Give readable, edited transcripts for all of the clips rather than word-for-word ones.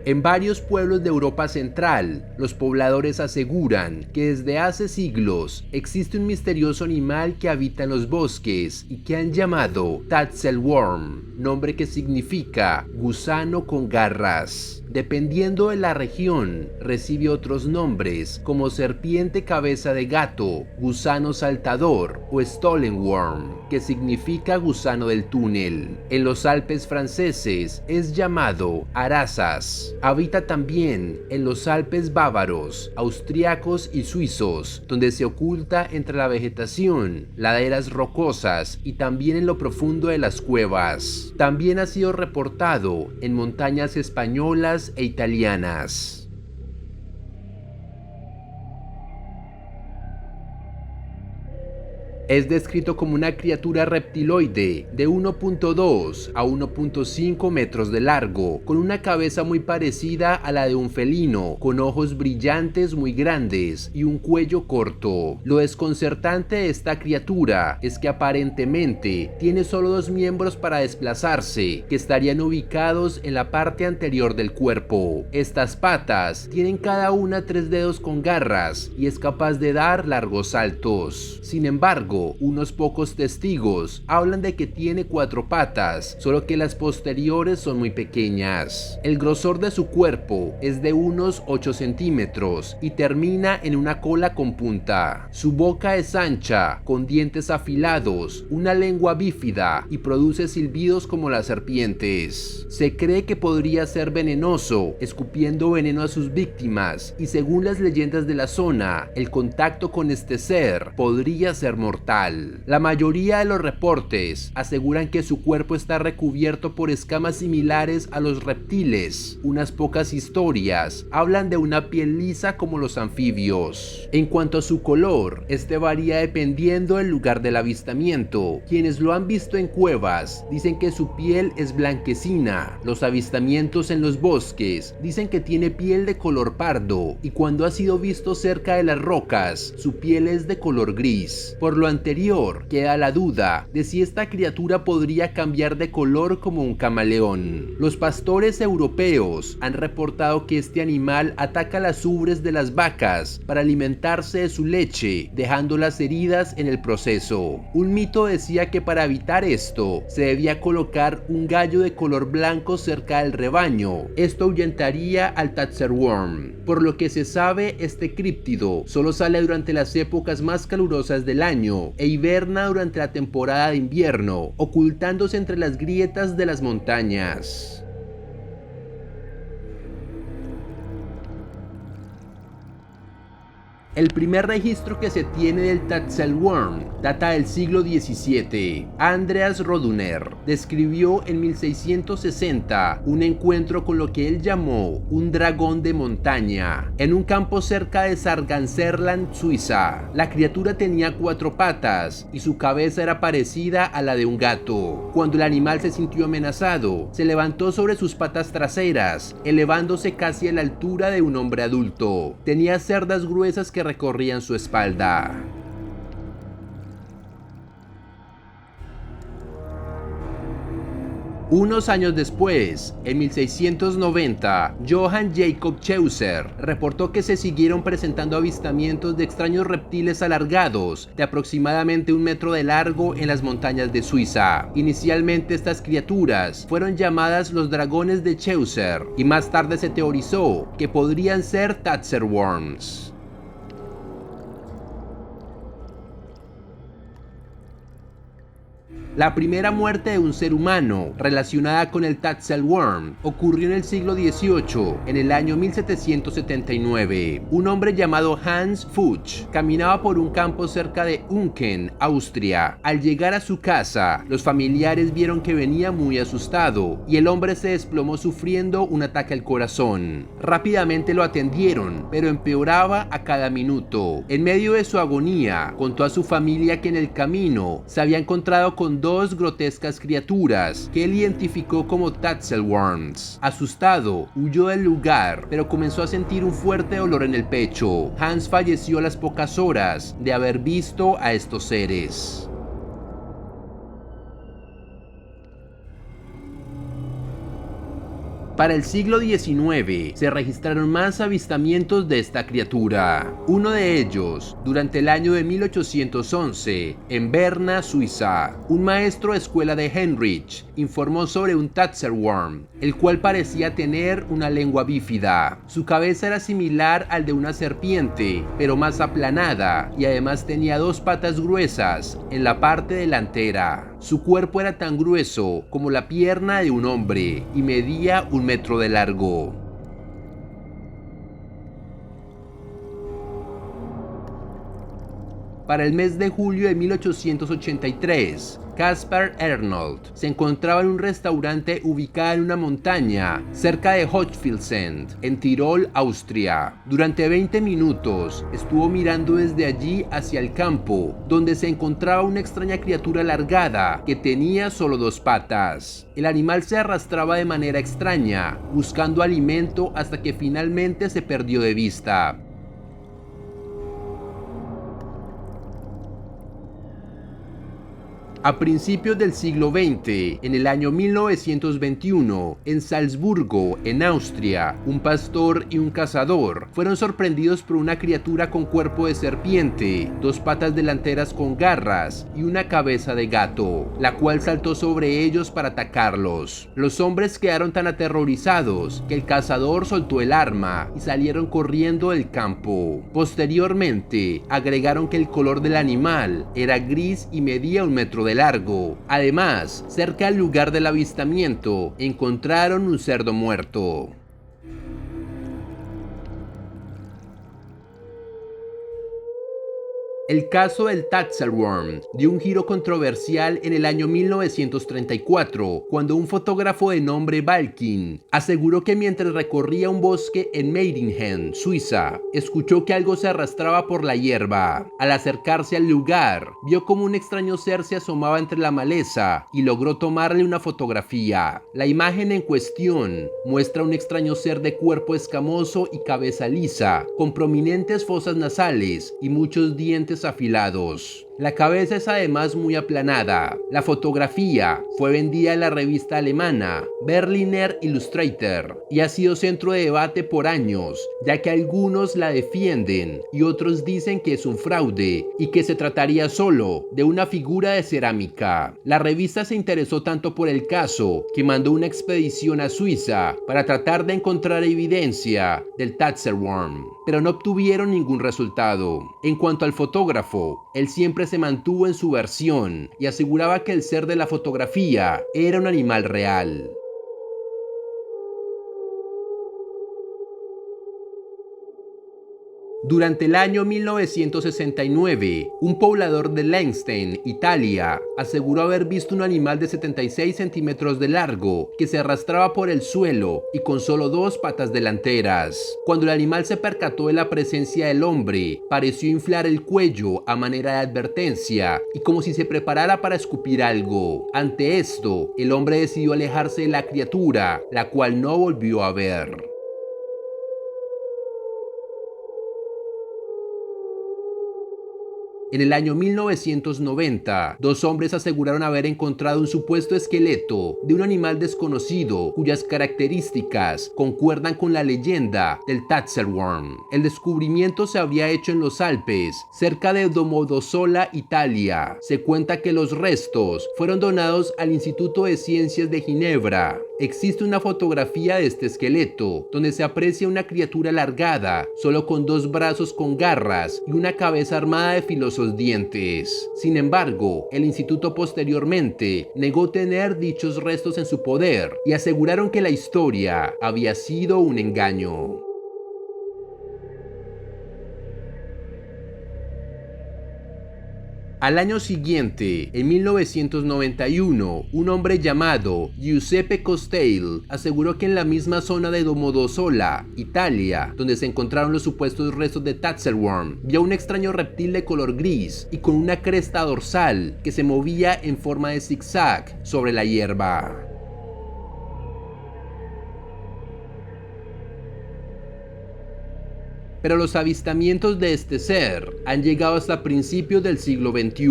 En varios pueblos de Europa Central, los pobladores aseguran que desde hace siglos existe un misterioso animal que habita en los bosques y que han llamado Tatzelworm, nombre que significa gusano con garras. Dependiendo de la región, recibe otros nombres como serpiente cabeza de gato, gusano saltador o Stollenworm, que significa gusano del túnel. En los Alpes franceses es llamado arazas. Habita también en los Alpes bávaros, austriacos y suizos, donde se oculta entre la vegetación, laderas rocosas y también en lo profundo de las cuevas. También ha sido reportado en montañas españolas e italianas. Es descrito como una criatura reptiloide de 1.2 a 1.5 metros de largo, con una cabeza muy parecida a la de un felino, con ojos brillantes muy grandes y un cuello corto. Lo desconcertante de esta criatura es que aparentemente tiene solo dos miembros para desplazarse, que estarían ubicados en la parte anterior del cuerpo. Estas patas tienen cada una 3 dedos con garras y es capaz de dar largos saltos. Sin embargo, unos pocos testigos hablan de que tiene 4 patas, solo que las posteriores son muy pequeñas. El grosor de su cuerpo es de unos 8 centímetros y termina en una cola con punta. Su boca es ancha, con dientes afilados, una lengua bífida y produce silbidos como las serpientes. Se cree que podría ser venenoso, escupiendo veneno a sus víctimas, y según las leyendas de la zona, el contacto con este ser podría ser mortal. La mayoría de los reportes aseguran que su cuerpo está recubierto por escamas similares a los reptiles. Unas pocas historias hablan de una piel lisa como los anfibios. En cuanto a su color, este varía dependiendo del lugar del avistamiento. Quienes lo han visto en cuevas dicen que su piel es blanquecina. Los avistamientos en los bosques dicen que tiene piel de color pardo, y cuando ha sido visto cerca de las rocas, su piel es de color gris. Por lo anterior, queda la duda de si esta criatura podría cambiar de color como un camaleón. Los pastores europeos han reportado que este animal ataca las ubres de las vacas para alimentarse de su leche, dejándolas heridas en el proceso. Un mito decía que para evitar esto, se debía colocar un gallo de color blanco cerca del rebaño. Esto ahuyentaría al Tatzelworm. Por lo que se sabe, este críptido solo sale durante las épocas más calurosas del año e hiberna durante la temporada de invierno, ocultándose entre las grietas de las montañas. El primer registro que se tiene del Tatzelworm data del siglo XVII. Andreas Roduner describió en 1660 un encuentro con lo que él llamó un dragón de montaña en un campo cerca de Sarganserland, Suiza. La criatura tenía 4 patas y su cabeza era parecida a la de un gato. Cuando el animal se sintió amenazado, se levantó sobre sus patas traseras, elevándose casi a la altura de un hombre adulto. Tenía cerdas gruesas que recorrían su espalda. Unos años después, en 1690, Johann Jakob Chaucer reportó que se siguieron presentando avistamientos de extraños reptiles alargados de aproximadamente 1 metro de largo en las montañas de Suiza. Inicialmente estas criaturas fueron llamadas los dragones de Chaucer y más tarde se teorizó que podrían ser Tatzelworms. La primera muerte de un ser humano relacionada con el Tatzelworm ocurrió en el siglo XVIII, en el año 1779. Un hombre llamado Hans Fuchs caminaba por un campo cerca de Unken, Austria. Al llegar a su casa, los familiares vieron que venía muy asustado y el hombre se desplomó sufriendo un ataque al corazón. Rápidamente lo atendieron, pero empeoraba a cada minuto. En medio de su agonía, contó a su familia que en el camino se había encontrado con 2 grotescas criaturas que él identificó como Tatzelworms. Asustado, huyó del lugar, pero comenzó a sentir un fuerte dolor en el pecho. Hans falleció a las pocas horas de haber visto a estos seres. Para el siglo XIX se registraron más avistamientos de esta criatura. Uno de ellos, durante el año de 1811, en Berna, Suiza. Un maestro de escuela de Heinrich informó sobre un Tatzelwurm, el cual parecía tener una lengua bífida. Su cabeza era similar al de una serpiente, pero más aplanada, y además tenía dos patas gruesas en la parte delantera. Su cuerpo era tan grueso como la pierna de un hombre y medía 1 metro de largo. Para el mes de julio de 1883, Caspar Arnold se encontraba en un restaurante ubicado en una montaña cerca de Hochfilzen, en Tirol, Austria. Durante 20 minutos estuvo mirando desde allí hacia el campo, donde se encontraba una extraña criatura alargada que tenía solo 2 patas. El animal se arrastraba de manera extraña, buscando alimento hasta que finalmente se perdió de vista. A principios del siglo XX, en el año 1921, en Salzburgo, en Austria, un pastor y un cazador fueron sorprendidos por una criatura con cuerpo de serpiente, 2 patas delanteras con garras y una cabeza de gato, la cual saltó sobre ellos para atacarlos. Los hombres quedaron tan aterrorizados que el cazador soltó el arma y salieron corriendo del campo. Posteriormente, agregaron que el color del animal era gris y medía 1 metro de largo. Además, cerca del lugar del avistamiento, encontraron un cerdo muerto. El caso del Tatzelwurm dio un giro controversial en el año 1934, cuando un fotógrafo de nombre Balkin aseguró que mientras recorría un bosque en Meiringen, Suiza, escuchó que algo se arrastraba por la hierba. Al acercarse al lugar, vio como un extraño ser se asomaba entre la maleza y logró tomarle una fotografía. La imagen en cuestión muestra un extraño ser de cuerpo escamoso y cabeza lisa, con prominentes fosas nasales y muchos dientes afilados. La cabeza es además muy aplanada. La fotografía fue vendida en la revista alemana Berliner Illustrator y ha sido centro de debate por años, ya que algunos la defienden y otros dicen que es un fraude y que se trataría solo de una figura de cerámica. La revista se interesó tanto por el caso que mandó una expedición a Suiza para tratar de encontrar evidencia del Tatzelwurm, pero no obtuvieron ningún resultado. En cuanto al fotógrafo, él siempre se mantuvo en su versión y aseguraba que el ser de la fotografía era un animal real. Durante el año 1969, un poblador de Leinstein, Italia, aseguró haber visto un animal de 76 centímetros de largo que se arrastraba por el suelo y con solo 2 patas delanteras. Cuando el animal se percató de la presencia del hombre, pareció inflar el cuello a manera de advertencia y como si se preparara para escupir algo. Ante esto, el hombre decidió alejarse de la criatura, la cual no volvió a ver. En el año 1990, 2 hombres aseguraron haber encontrado un supuesto esqueleto de un animal desconocido cuyas características concuerdan con la leyenda del Tatzelwurm. El descubrimiento se habría hecho en los Alpes, cerca de Domodossola, Italia. Se cuenta que los restos fueron donados al Instituto de Ciencias de Ginebra. Existe una fotografía de este esqueleto, donde se aprecia una criatura alargada, solo con 2 brazos con garras y una cabeza armada de filosos dientes. Sin embargo, el instituto posteriormente negó tener dichos restos en su poder y aseguraron que la historia había sido un engaño. Al año siguiente, en 1991, un hombre llamado Giuseppe Costello aseguró que en la misma zona de Domodossola, Italia, donde se encontraron los supuestos restos de Tatzelwurm, vio un extraño reptil de color gris y con una cresta dorsal que se movía en forma de zigzag sobre la hierba. pero los avistamientos de este ser han llegado hasta principios del siglo XXI.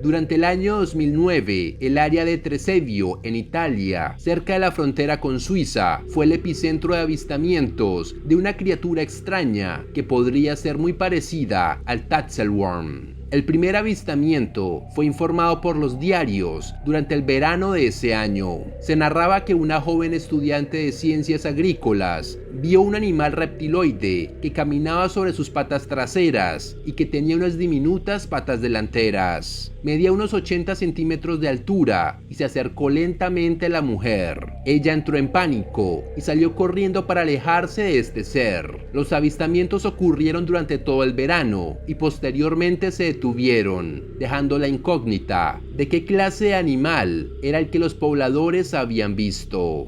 Durante el año 2009, el área de Tresevio, en Italia, cerca de la frontera con Suiza, fue el epicentro de avistamientos de una criatura extraña que podría ser muy parecida al Tatzelworm. El primer avistamiento fue informado por los diarios durante el verano de ese año. Se narraba que una joven estudiante de ciencias agrícolas vio un animal reptiloide que caminaba sobre sus patas traseras y que tenía unas diminutas patas delanteras. Medía unos 80 centímetros de altura y se acercó lentamente a la mujer. Ella entró en pánico y salió corriendo para alejarse de este ser. Los avistamientos ocurrieron durante todo el verano y posteriormente se detuvieron, dejando la incógnita de qué clase de animal era el que los pobladores habían visto.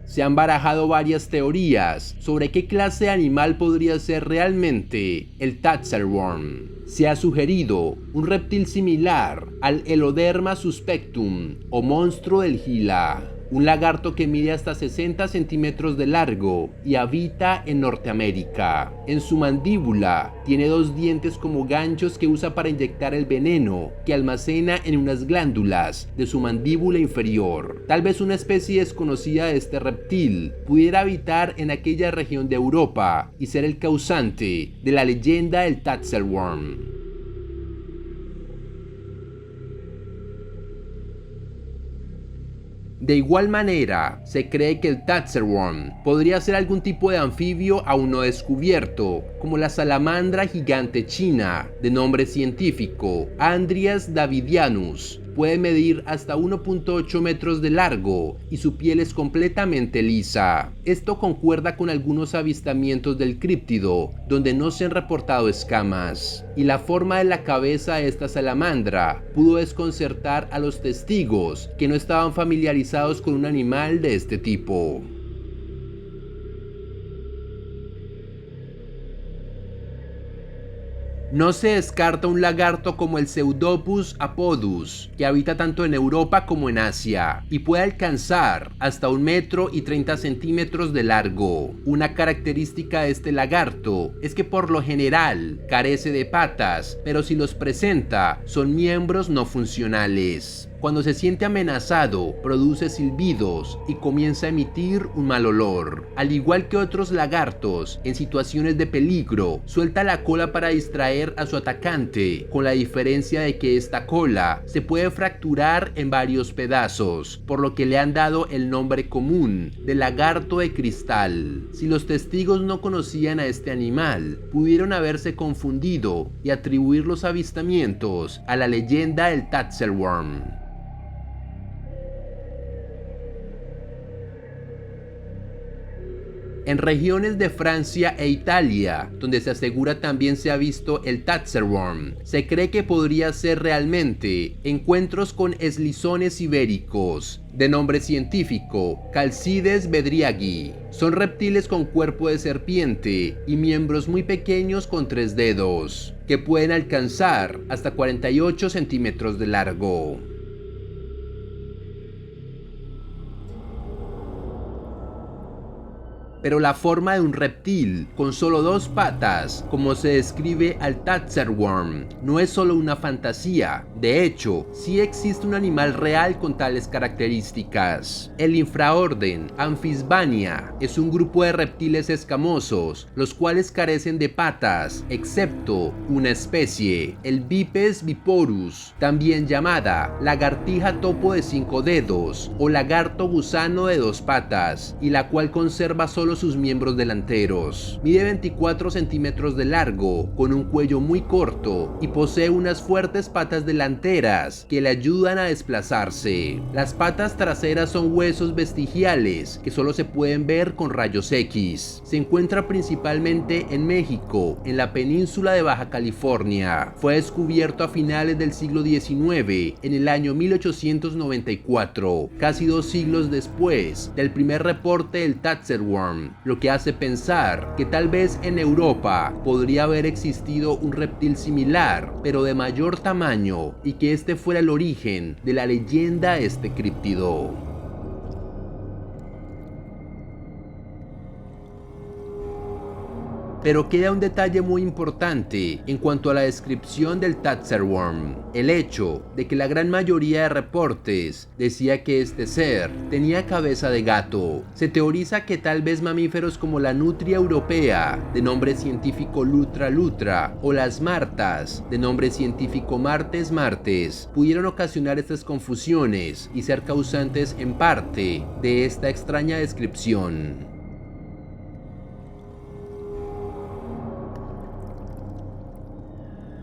Se han barajado varias teorías sobre qué clase de animal podría ser realmente el Tatzelworm. Se ha sugerido un reptil similar al Eloderma suspectum o monstruo del Gila, un lagarto que mide hasta 60 centímetros de largo y habita en Norteamérica. En su mandíbula tiene 2 dientes como ganchos que usa para inyectar el veneno que almacena en unas glándulas de su mandíbula inferior. Tal vez una especie desconocida de este reptil pudiera habitar en aquella región de Europa y ser el causante de la leyenda del Tatzelworm. De igual manera, se cree que el Tatzelworm podría ser algún tipo de anfibio aún no descubierto, como la salamandra gigante china, de nombre científico Andrias davidianus. Puede medir hasta 1.8 metros de largo y su piel es completamente lisa. Esto concuerda con algunos avistamientos del críptido, donde no se han reportado escamas. Y la forma de la cabeza de esta salamandra pudo desconcertar a los testigos que no estaban familiarizados con un animal de este tipo. No se descarta un lagarto como el Pseudopus apodus, que habita tanto en Europa como en Asia, y puede alcanzar hasta 1,30 m de largo. Una característica de este lagarto es que por lo general carece de patas, pero si los presenta, son miembros no funcionales. Cuando se siente amenazado, produce silbidos y comienza a emitir un mal olor. Al igual que otros lagartos, en situaciones de peligro, suelta la cola para distraer a su atacante, con la diferencia de que esta cola se puede fracturar en varios pedazos, por lo que le han dado el nombre común de lagarto de cristal. Si los testigos no conocían a este animal, pudieron haberse confundido y atribuir los avistamientos a la leyenda del Tatzelworm. En regiones de Francia e Italia, donde se asegura también se ha visto el Tatzelworm, se cree que podría ser realmente encuentros con eslizones ibéricos, de nombre científico Calcides bedriagi. Son reptiles con cuerpo de serpiente y miembros muy pequeños con 3 dedos, que pueden alcanzar hasta 48 centímetros de largo. Pero la forma de un reptil con solo 2 patas, como se describe al Tatzelworm, no es solo una fantasía. De hecho, sí existe un animal real con tales características. El infraorden Amphisbaenia es un grupo de reptiles escamosos, los cuales carecen de patas, excepto una especie, el Bipes biporus, también llamada lagartija topo de 5 dedos o lagarto gusano de 2 patas, y la cual conserva solo sus miembros delanteros. Mide 24 centímetros de largo, con un cuello muy corto y posee unas fuertes patas delanteras que le ayudan a desplazarse. Las patas traseras son huesos vestigiales que solo se pueden ver con rayos X. Se encuentra principalmente en México, en la península de Baja California. Fue descubierto a finales del siglo XIX, en el año 1894, casi 2 siglos después del primer reporte del Tatzelworm, lo que hace pensar que tal vez en Europa podría haber existido un reptil similar, pero de mayor tamaño, y que este fuera el origen de la leyenda de este críptido. Pero queda un detalle muy importante en cuanto a la descripción del Taserworm: el hecho de que la gran mayoría de reportes decía que este ser tenía cabeza de gato. Se teoriza que tal vez mamíferos como la nutria europea, de nombre científico Lutra lutra, o las martas, de nombre científico Martes martes, pudieron ocasionar estas confusiones y ser causantes en parte de esta extraña descripción.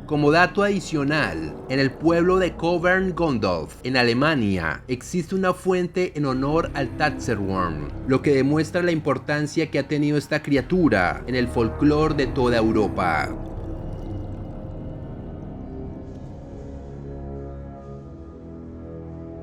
Como dato adicional, en el pueblo de Covern-Gondorf, en Alemania, existe una fuente en honor al Taserworm, lo que demuestra la importancia que ha tenido esta criatura en el folclore de toda Europa.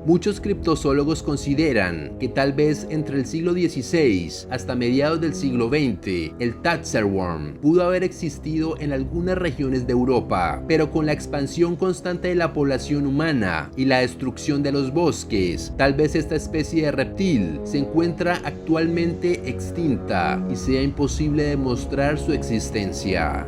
Muchos criptozoólogos consideran que tal vez entre el siglo XVI hasta mediados del siglo XX, el Taserworm pudo haber existido en algunas regiones de Europa, pero con la expansión constante de la población humana y la destrucción de los bosques, tal vez esta especie de reptil se encuentra actualmente extinta y sea imposible demostrar su existencia.